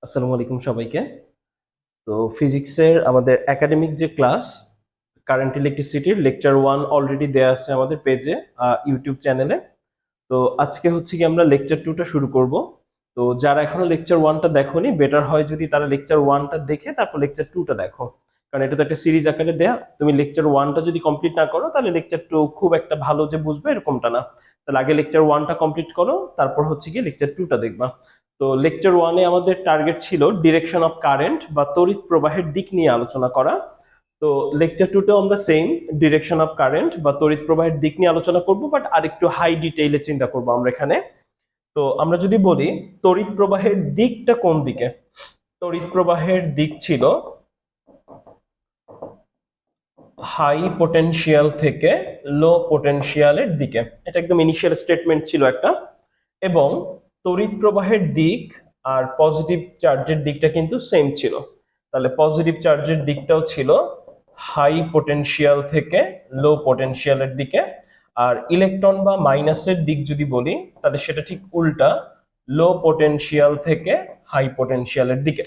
আসসালামু আলাইকুম সবাইকে। তো ফিজিক্সের আমাদের একাডেমিক যে ক্লাস কারেন্ট ইলেকট্রিসিটির লেকচার 1 অলরেডি দেয়া আছে আমাদের পেজে, ইউটিউব চ্যানেলে। তো আজকে হচ্ছে কি আমরা লেকচার 2টা শুরু করব। তো যারা এখনো লেকচার 1টা দেখোনি, বেটার হয় যদি তারা লেকচার 1টা দেখে তারপর লেকচার 2টা দেখো, কারণ এটা তো একটা সিরিজ আকারে দেয়া। তুমি লেকচার 1টা যদি কমপ্লিট না করো তাহলে লেকচার 2 খুব একটা ভালো যে বুঝবে এরকমটা না। তাহলে আগে লেকচার 1টা কমপ্লিট করো, তারপর হচ্ছে কি লেকচার 2টা দেখবা। তো লেকচার 1-এ আমাদের টার্গেট ছিল ডিরেকশন অফ কারেন্ট বা তড়িৎ প্রবাহের দিক নিয়ে আলোচনা করা। তো লেকচার 2তেও আমরা সেম ডিরেকশন অফ কারেন্ট বা তড়িৎ প্রবাহের দিক নিয়ে আলোচনা করব, বাট আরেকটু হাই ডিটেইলে চিন্তা করব আমরা এখানে। তো আমরা যদি বলি তড়িৎ প্রবাহের দিকটা কোন দিকে, তড়িৎ প্রবাহের দিক ছিল হাই পোটেনশিয়াল থেকে লো পোটেনশিয়ালের দিকে। এটা একদম ইনিশিয়াল স্টেটমেন্ট ছিল একটা। এবং তড়িৎ প্রবাহের দিক আর পজিটিভ চার্জের দিকটা কিন্তু সেম ছিল। তাহলে পজিটিভ চার্জের দিকটাও ছিল হাই পোটেনশিয়াল থেকে লো পটেনশিয়ালের দিকে। আর ইলেকট্রন বা মাইনাসের দিক যদি বলি তাহলে সেটা ঠিক উল্টা, লো পটেনশিয়াল থেকে হাই পটেনশিয়ালের দিকে।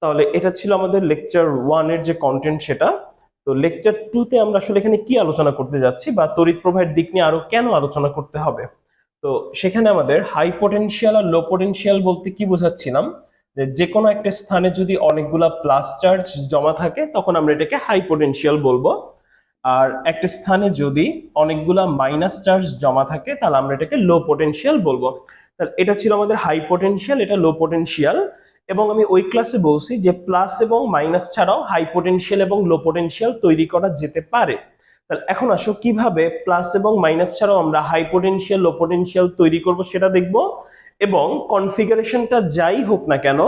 তাহলে এটা ছিল আমাদের লেকচার 1-এর যে কন্টেন্ট সেটা। তো লেকচার 2-তে আমরা আসলে এখানে কি আলোচনা করতে যাচ্ছি বা তড়িৎ প্রবাহের দিক নিয়ে আরো কেন আলোচনা করতে হবে। তো সেখানে আমাদের হাই পটেনশিয়াল আর লো পটেনশিয়াল বলতে কি বোঝাচ্ছিলাম, যে কোনো একটা স্থানে যদি অনেকগুলা প্লাস চার্জ জমা থাকে তখন আমরা এটাকে হাই পটেনশিয়াল বলবো। আর একটা স্থানে যদি অনেকগুলা মাইনাস চার্জ জমা থাকে তাহলে আমরা এটাকে লো পটেনশিয়াল বলবো। তাহলে এটা ছিল আমাদের হাই পটেনশিয়াল, এটা লো পটেনশিয়াল। এবং আমি ওই ক্লাসে বলছি যে প্লাস এবং মাইনাস ছাড়াও হাই পটেনশিয়াল এবং লো পটেনশিয়াল তৈরি করা যেতে পারে। তাহলে এখন আসো কিভাবে প্লাস এবং মাইনাস ছাড়াও আমরা হাই পটেনশিয়াল লো পটেনশিয়াল তৈরি করব সেটা দেখব। এবং কনফিগারেশনটা যাই হোক না কেন,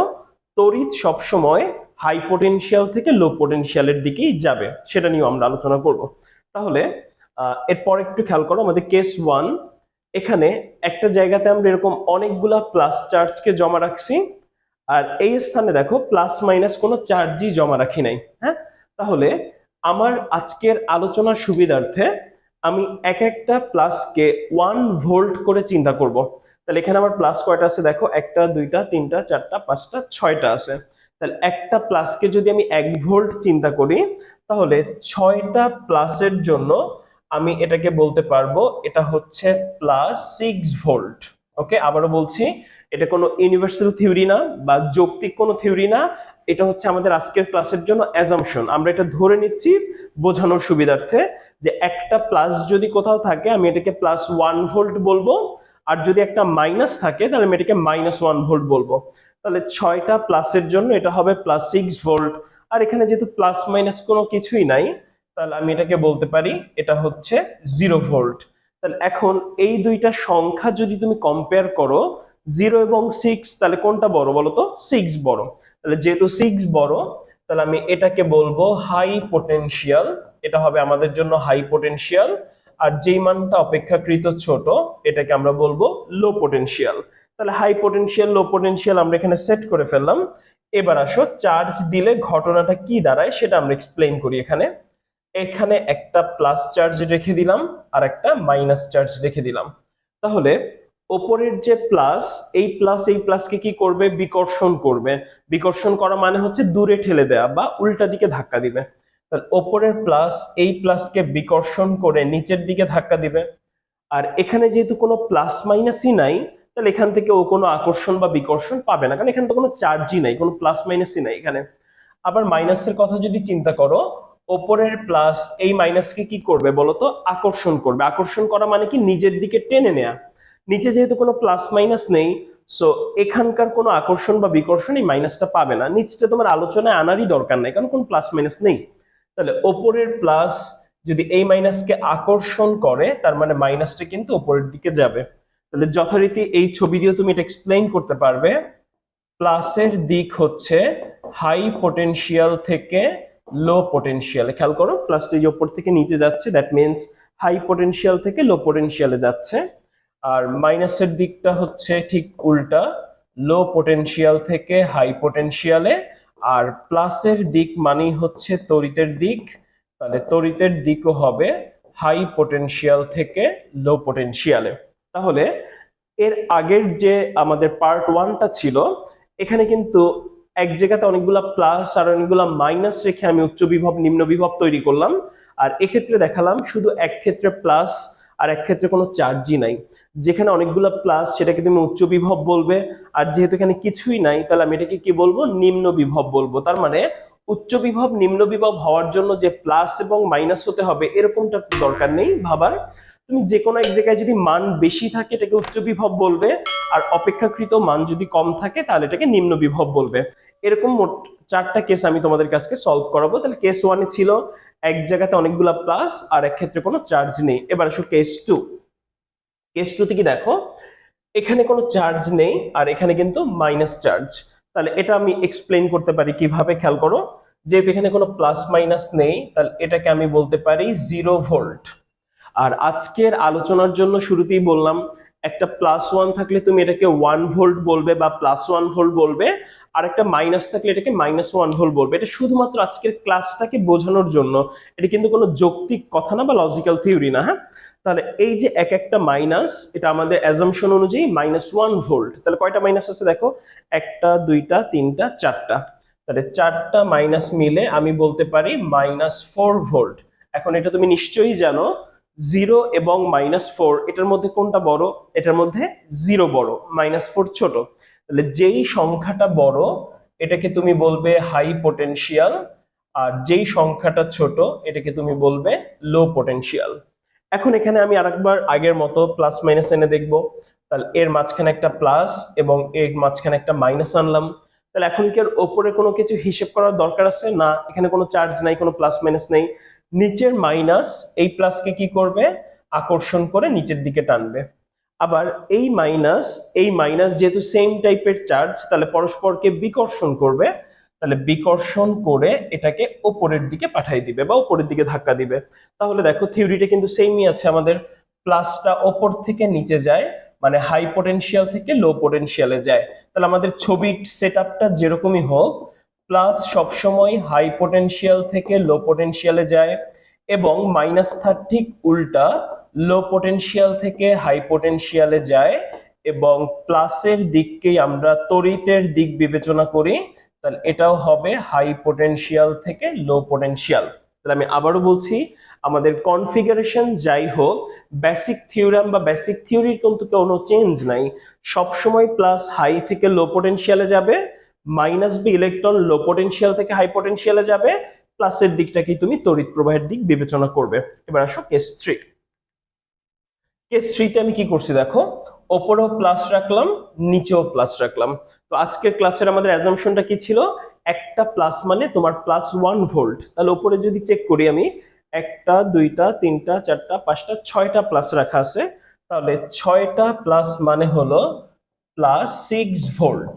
তড়িৎ সবসময় হাই পটেনশিয়াল থেকে লো পটেনশিয়ালের দিকেই যাবে, সেটা নিয়েও আমরা আলোচনা করব। তাহলে এরপর একটু খেয়াল করো আমাদের কেস 1। এখানে একটা জায়গাতে আমরা এরকম অনেকগুলা প্লাস চার্জকে জমা রাখছি, আর এই স্থানে দেখো প্লাস মাইনাস কোনো চার্জই জমা রাখি নাই। হ্যাঁ, তাহলে আমার আজকের আলোচনার সুবিধার্থে আমি এক একটা প্লাসকে 1 ভোল্ট করে চিন্তা করব। তাহলে এখানে আমার প্লাস কয়টা আছে দেখো, একটা দুইটা তিনটা চারটা পাঁচটা ছয়টা আছে। তাহলে একটা প্লাসকে যদি আমি 1 ভোল্ট চিন্তা করি তাহলে 6টা প্লাসের জন্য আমি এটাকে বলতে পারবো এটা হচ্ছে +6 ভোল্ট। ওকে, আবারও বলছি, এটা কোনো ইউনিভার্সাল থিওরি না বা যৌক্তিক কোনো থিওরি না। এটা হচ্ছে আমাদের আজকের ক্লাসের জন্য অ্যাজাম্পশন, আমরা এটা ধরে নিচ্ছি বোঝানোর সুবিধার্থে, যে একটা প্লাস যদি কোথাও থাকে আমি এটাকে +1 ভোল্ট বলবো, আর যদি একটা মাইনাস থাকে তাহলে আমি এটাকে -1 ভোল্ট বলবো। তাহলে 6টা প্লাসের জন্য এটা হবে +6 ভোল্ট। আর এখানে যেহেতু প্লাস মাইনাস কোনো কিছুই নাই, তাহলে আমি এটাকে বলতে পারি এটা হচ্ছে 0 ভোল্ট। তাহলে এখন এই দুইটা সংখ্যা যদি তুমি কম্পেয়ার করো, 0 এবং 6, তাহলে কোনটা বড় বলো তো? 6 বড়। তাহলে যেহেতু 6 বড়, তাহলে আমি এটাকে বলবো হাই পটেনশিয়াল, এটা হবে আমাদের জন্য হাই পটেনশিয়াল। আর যেই মানটা অপেক্ষাকৃত ছোট এটাকে আমরা বলবো লো পটেনশিয়াল। তাহলে হাই পটেনশিয়াল লো পটেনশিয়াল আমরা এখানে সেট করে ফেললাম। এবার আসো চার্জ দিলে ঘটনাটা কি দাঁড়ায় সেটা আমরা এক্সপ্লেইন করি। এখানে এখানে একটা প্লাস চার্জ রেখে দিলাম আর একটা মাইনাস চার্জ রেখে দিলাম। তাহলে ওপরের যে প্লাস, এই প্লাসকে কি করবে? বিকর্ষণ করবে। বিকর্ষণ করা মানে হচ্ছে দূরে ঠেলে দেয়া বা উল্টা দিকে ধাক্কা দিবে। তাহলে ওপরের প্লাস এই প্লাসকে বিকর্ষণ করে নিচের দিকে ধাক্কা দিবে। আর এখানে যেহেতু কোনো প্লাস মাইনাসই নাই, তাহলে এখান থেকে ও কোনো আকর্ষণ বা বিকর্ষণ পাবে না, কারণ এখানে তো কোনো চার্জই নাই, কোনো প্লাস মাইনাসই নাই এখানে। আবার মাইনাসের কথা যদি চিন্তা করো, ওপরের প্লাস এই মাইনাসকে কি করবে বলতো? আকর্ষণ করবে। আকর্ষণ করা মানে কি? নিজের দিকে টেনে নেয়া। নিচে যেহেতু কোনো প্লাস মাইনাস নেই, সো এখানকার কোনো আকর্ষণ বা বিকর্ষণ এই মাইনাসটা পাবে না। নিচটা তোমার আলোচনায় আনারই দরকার নাই, কারণ কোনো প্লাস মাইনাস নেই। তাহলে ওপরের প্লাস যদি এই মাইনাসকে আকর্ষণ করে তার মানে মাইনাসটা কিন্তু উপরের দিকে যাবে। তাহলে যথারীতি এই ছবি দিয়ে তুমি এটা এক্সপ্লেইন করতে পারবে, প্লাসের দিক হচ্ছে হাই পটেনশিয়াল থেকে লো পটেনশিয়ালে। খেয়াল করো প্লাসটা যে উপর থেকে নিচে যাচ্ছে, দ্যাট মিন্স হাই পটেনশিয়াল থেকে লো পটেনশিয়ালে যাচ্ছে। আর মাইনাসের দিকটা হচ্ছে ঠিক উল্টা, লো পটেনশিয়াল থেকে হাই পটেনশিয়ালে। আর প্লাসের দিক মানেই হচ্ছে তড়িতের দিক, তাহলে তড়িতের দিকও হবে হাই পটেনশিয়াল থেকে লো পটেনশিয়ালে। তাহলে এর আগের যে আমাদের পার্ট 1টা ছিল, এখানে কিন্তু এক জায়গাতে অনেকগুলা প্লাস আর অনেকগুলা মাইনাস রেখে আমি উচ্চ বিভব নিম্ন বিভব তৈরি করলাম। আর এক্ষেত্রে দেখালাম শুধু এক ক্ষেত্রে প্লাস আর এক ক্ষেত্রে কোনো চার্জই নাই। যেখানে অনেকগুলো প্লাস সেটাকে তুমি উচ্চ বিভব বলবে, আর যেহেতু এখানে কিছুই নাই তাহলে আমি এটাকে কি বলবো, নিম্ন বিভব বলবো। তার মানে উচ্চ বিভব নিম্ন বিভব হওয়ার জন্য যে প্লাস এবং মাইনাস হতে হবে এরকমটা দরকার নেই ভাবার। তুমি যে কোনো এক জায়গায় যদি মান বেশি থাকে এটাকে উচ্চ বিভব বলবে, আর অপেক্ষাকৃত মান যদি কম থাকে তাহলে এটাকে নিম্ন বিভব বলবে। এরকম মোট 4টা কেস আমি তোমাদের কাছে সলভ করাবো। তাহলে কেস 1 ছিল এক জায়গাতে অনেকগুলা প্লাস আর এক ক্ষেত্রে কোনো চার্জ নেই। এবার আসো কেস 2। কেস 2 তে কি দেখো, এখানে কোনো চার্জ নেই আর এখানে কিন্তু মাইনাস চার্জ। তাহলে এটা আমি এক্সপ্লেইন করতে পারি কিভাবে, খেয়াল করো। যেহেতু এখানে কোনো প্লাস মাইনাস নেই তাহলে এটাকে আমি বলতে পারি 0 ভোল্ট। আর আজকের আলোচনার জন্য শুরুতেই বললাম একটা +1 থাকলে তুমি এটাকে 1 ভোল্ট বলবে বা +1 ভোল্ট বলবে, আর একটা মাইনাস থাকলে এটাকে -1 ভোল্ট বলবে। এটা শুধুমাত্র আজকের ক্লাসটাকে বোঝানোর জন্য, এটা কিন্তু কোনো যৌক্তিক কথা না বা লজিক্যাল থিওরি না। হ্যাঁ, তাহলে এই যে এক একটা মাইনাস, এটা আমাদের অ্যাজাম্পশন অনুযায়ী -1 ভোল্ট। তাহলে কয়টা মাইনাস আছে দেখো, 1টা 2টা 3টা 4টা। তাহলে 4টা মাইনাস মিলে আমি বলতে পারি -4 ভোল্ট। এখন এটা তুমি নিশ্চয়ই জানো 0 এবং -4 এটার মধ্যে কোনটা বড়? এটার মধ্যে 0 বড়, -4 ছোট। তাহলে যেই সংখ্যাটা বড় এটাকে তুমি বলবে হাই পটেনশিয়াল, আর যেই সংখ্যাটা ছোট এটাকে তুমি বলবে লো পটেনশিয়াল। এখন এখানে আমি আরেকবার আগের মতো প্লাস মাইনাস এনে দেখবো। তাহলে এর মাঝখানে একটা প্লাস এবং এর মাঝখানে একটা মাইনাস আনলাম। তাহলে এখন কি আর ওপরে কোনো কিছু হিসেব করার দরকার আছে? না, এখানে কোনো চার্জ নাই, কোনো প্লাস মাইনাস নেই। নিচের মাইনাস এই প্লাসকে কি করবে, আকর্ষণ করে নিচের দিকে টানবে। আবার এই মাইনাস যেহেতু সেম টাইপের চার্জ তাহলে পরস্পরকে বিকর্ষণ করবে। তাহলে বিকর্ষণ করে এটাকে উপরের দিকে পাঠিয়ে দিবে বা উপরের দিকে ধাক্কা দিবে। তাহলে দেখো থিওরিটা কিন্তু সেমই আছে আমাদের। প্লাসটা ওপর থেকে নিচে যায়, মানে হাই পটেনশিয়াল থেকে লো পটেনশিয়ালে যায়। তাহলে আমাদের ছবির সেটআপটা যেরকমই হোক, প্লাস সবসময় হাই পটেনশিয়াল থেকে লো পটেনশিয়ালে যায়, এবং মাইনাস ঠিক উল্টা, লো পটেনশিয়াল থেকে হাই পটেনশিয়ালে যায়, এবং প্লাসের দিককেই আমরা তড়িতের দিক বিবেচনা করি। তাহলে এটাও হবে হাই পটেনশিয়াল থেকে লো পটেনশিয়াল। তাহলে আমি আবারও বলছি, আমাদের কনফিগারেশন যাই হোক, বেসিক থিওরাম বা বেসিক থিওরির কিন্তু কোনো চেঞ্জ নাই। সবসময় প্লাস হাই থেকে লো পটেনশিয়ালে যাবে, মাইনাস বি ইলেকট্রন লো পটেনশিয়াল থেকে হাই পটেনশিয়ালে যাবে, প্লাসের দিকটাকে তুমি তড়িৎ প্রবাহের দিক বিবেচনা করবে। এবার আসো কেস 3। কেস 3 তে আমি কি করছি দেখো, ওপরেও প্লাস রাখলাম, নিচেও প্লাস রাখলাম। তো আজকের ক্লাসের আমাদের অ্যাজাম্পশনটা কি ছিল, একটা প্লাস মানে তোমার +1 ভোল্ট। তাহলে উপরে যদি চেক করি আমি, 1টা 2টা 3টা 4টা 5টা 6টা প্লাস রাখা আছে। তাহলে 6টা প্লাস মানে হলো +6 ভোল্ট।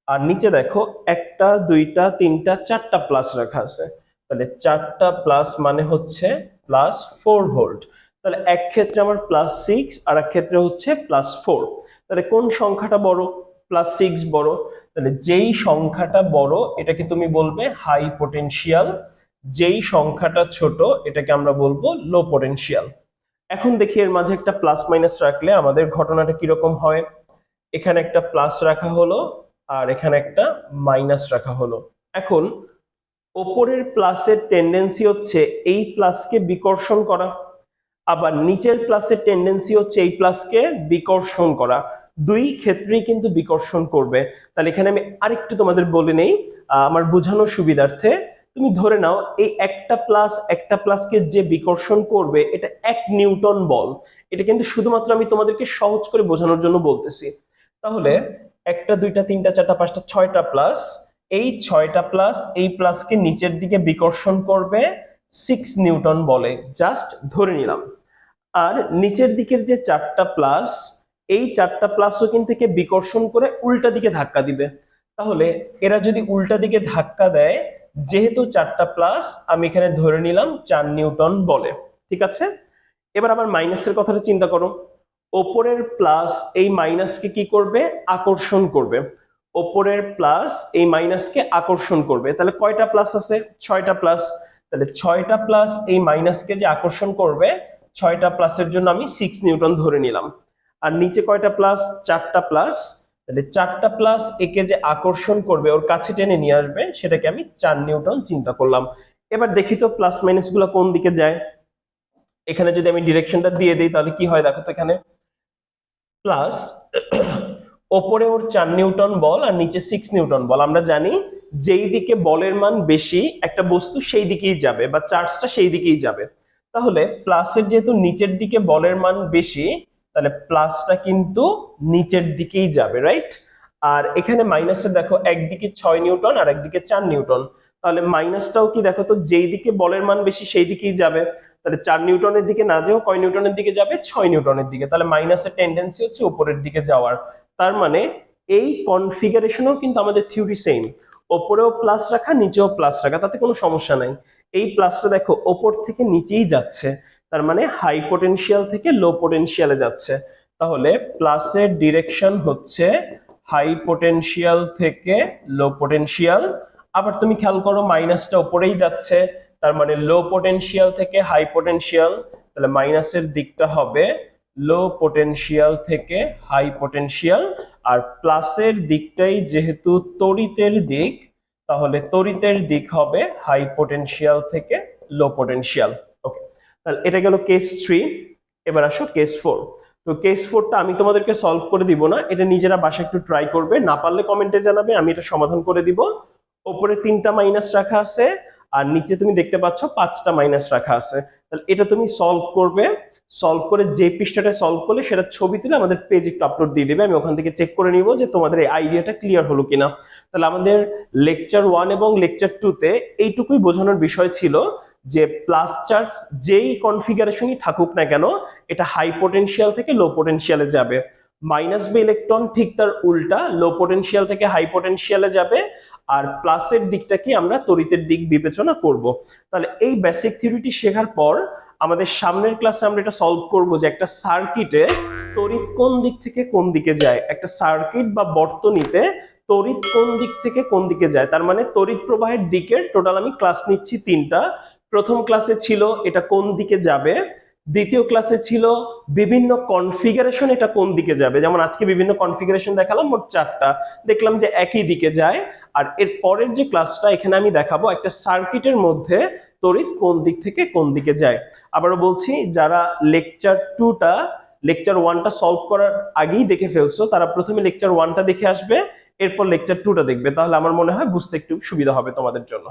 আর নিচে দেখো 1টা 2টা 3টা 4টা প্লাস রাখা আছে। তাহলে 4টা প্লাস মানে হচ্ছে +4 ভোল্ট। তাহলে এক ক্ষেত্রে আমার +6 আর এক ক্ষেত্রে হচ্ছে +4। তাহলে কোন সংখ্যাটা বড়? +6 বড়। তাহলে যেই সংখ্যাটা বড় এটাকে তুমি বলবে হাই পটেনশিয়াল, যেই সংখ্যাটা ছোট এটাকে আমরা বলবো লো পটেনশিয়াল। এখন দেখি এর মাঝে একটা প্লাস মাইনাস রাখলে আমাদের ঘটনাটা কিরকম হয়। এখানে একটা প্লাস রাখা হলো আর এখানে একটা মাইনাস রাখা হলো। এখন ওপরের প্লাসের টেন্ডেন্সি হচ্ছে এই প্লাসকে বিকর্ষণ করা, আবার নিচের প্লাসের টেন্ডেন্সি হচ্ছে এই প্লাসকে বিকর্ষণ করা। দুই ক্ষেত্রেই কিন্তু বিকর্ষণ করবে। তাহলে এখানে আমি আরেকটু তোমাদের বলে নেই আমার বোঝানোর সুবিধার্থে। তুমি ধরে নাও এই একটা প্লাসকে যে বিকর্ষণ করবে এটা 1 নিউটন বল। এটা কিন্তু শুধুমাত্র আমি তোমাদেরকে সহজ করে বোঝানোর জন্য বলতেছি। তাহলে 1টা 2টা 3টা 4টা 5টা 6টা প্লাস, এই 6টা প্লাস এই প্লাসকে নিচের দিকে বিকর্ষণ করবে 6 নিউটন বলে, জাস্ট ধরে নিলাম। আর নিচের দিকের যে 4টা প্লাস, এই 4টা প্লাসও কিন্তু একে বিকর্ষণ করে উল্টা দিকে ধাক্কা দিবে। তাহলে এরা যদি উল্টা দিকে ধাক্কা দেয়, যেহেতু 4টা প্লাস আমি এখানে ধরে নিলাম 4 নিউটন বলে। ঠিক আছে, এবার আবার মাইনাসের কথাটা চিন্তা করো। ওপরের প্লাস এই মাইনাসকে কি করবে, আকর্ষণ করবে। ওপরের প্লাস এই মাইনাসকে আকর্ষণ করবে। তাহলে কয়টা প্লাস আছে? 6টা প্লাস। তাহলে 6টা প্লাস এই মাইনাসকে যে আকর্ষণ করবে, 6টা প্লাসের জন্য আমি 6 নিউটন ধরে নিলাম। আর নিচে কয়টা প্লাস? 4টা প্লাস। তাহলে 4টা প্লাস একে যে আকর্ষণ করবে ওর কাছে টেনে নিয়ে আসবে সেটাকে আমি 4 নিউটন চিন্তা করলাম। এবার দেখি তো প্লাস মাইনাস গুলো কোন দিকে যায়। এখানে যদি আমি ডিরেকশনটা দিয়ে দিই তাহলে কি হয় দেখো তো, এখানে প্লাস ওপরে ওর 4 নিউটন বল আর নিচে 6 নিউটন বল। আমরা জানি যেই দিকে বলের মান বেশি একটা বস্তু সেই দিকেই যাবে বা চার্জটা সেই দিকেই যাবে। তাহলে প্লাসের যেহেতু নিচের দিকে বলের মান বেশি তাহলে প্লাসটা কিন্তু নিচের দিকেই যাবে, রাইট? আর এখানে মাইনাসে দেখো একদিকে 6 নিউটন আর একদিকে 4 নিউটন, তাহলে মাইনাসটাও কি দেখো তো যেই দিকে বলের মান বেশি সেই দিকেই যাবে। তাহলে 4 নিউটনের দিকে না যেও কয় নিউটনের দিকে যাবে, 6 নিউটনের দিকে। তাহলে মাইনাসের টেন্ডেন্সি হচ্ছে উপরের দিকে যাওয়ার। তার মানে এই কনফিগারেশনও কিন্তু আমাদের থিওরি সেম, ওপরেও প্লাস রাখা নিচেও প্লাস রাখা, তাতে কোনো সমস্যা নাই। এই প্লাসটা দেখো ওপর থেকে নিচেই যাচ্ছে, তার মানে হাই পটেনশিয়াল থেকে লো পটেনশিয়ালে যাচ্ছে। তাহলে প্লাসের ডিরেকশন হচ্ছে হাই পটেনশিয়াল থেকে লো পটেনশিয়াল। আবার তুমি খেয়াল করো মাইনাসটা উপরেই যাচ্ছে, তার মানে লো পটেনশিয়াল থেকে হাই পটেনশিয়াল, তাহলে মাইনাসের দিকটা হবে লো পটেনশিয়াল থেকে হাই পটেনশিয়াল। আর প্লাসের দিকটাই যেহেতু তড়িতের দিক, তাহলে তড়িতের দিক হবে হাই পটেনশিয়াল থেকে লো পটেনশিয়াল। ওকে, তাহলে এটা গেল কেস 3। এবার আসো কেস 4। তো কেস 4টা আমি তোমাদেরকে সলভ করে দিব না, এটা নিজেরা বাসায় একটু ট্রাই করবে, না পারলে কমেন্টে জানাবে, আমি এটা সমাধান করে দিব। উপরে 3টা মাইনাস রাখা আছে আর নিচে তুমি দেখতে পাচ্ছ 5টা মাইনাস রাখা আছে। তাহলে এটা তুমি সলভ করবে, সলভ করে যে পৃষ্ঠাটা সলভ করলে সেটা ছবি তুলে আমাদের পেজে একটু আপলোড দিয়ে দেবে, আমি ওখান থেকে চেক করে নিব যে তোমাদের এই আইডিয়াটা ক্লিয়ার হলো কিনা। তাহলে আমাদের লেকচার 1 এবং লেকচার 2 তে এইটুকুই বোঝানোর বিষয় ছিল যে প্লাস চার্জ যেই কনফিগারেশনই থাকুক না কেন এটা হাই পটেনশিয়াল থেকে লো পটেনশিয়ালে যাবে। মাইনাস বা ইলেকট্রন ঠিক তার উল্টা, লো পটেনশিয়াল থেকে হাই পটেনশিয়ালে যাবে। আর প্লাসের দিকটাকে আমরা তড়িতের দিক বিবেচনা করব। তাহলে এই বেসিক থিওরিটি শেখার পর আমাদের সামনের ক্লাসে আমরা এটা সলভ করব যে একটা সার্কিটে তড়িৎ কোন দিক থেকে কোন দিকে যায়, একটা সার্কিট বা বর্তনীতে তড়িৎ কোন দিক থেকে কোন দিকে যায়। তার মানে তড়িৎ প্রবাহের দিকের টোটাল আমি ক্লাস নিচ্ছি 3টা। প্রথম ক্লাসে ছিল এটা কোন দিকে যাবে, দ্বিতীয় ক্লাসে ছিল বিভিন্ন কনফিগারেশন এটা কোন দিকে যাবে, যেমন আজকে বিভিন্ন কনফিগারেশন দেখালাম মোট 4টা, দেখলাম যে একই দিকে যায়। আর এর পরের যে ক্লাসটা এখানে আমি দেখাবো একটা সার্কিটের মধ্যে তড়িৎ কোন দিক থেকে কোন দিকে যায়। আবারও বলছি, যারা লেকচার 1টা সলভ করার আগেই দেখে ফেলছো তারা প্রথমে লেকচার 1টা দেখে আসবে, এরপর লেকচার 2টা দেখবে, তাহলে আমার মনে হয় বুঝতে একটু সুবিধা হবে তোমাদের জন্য।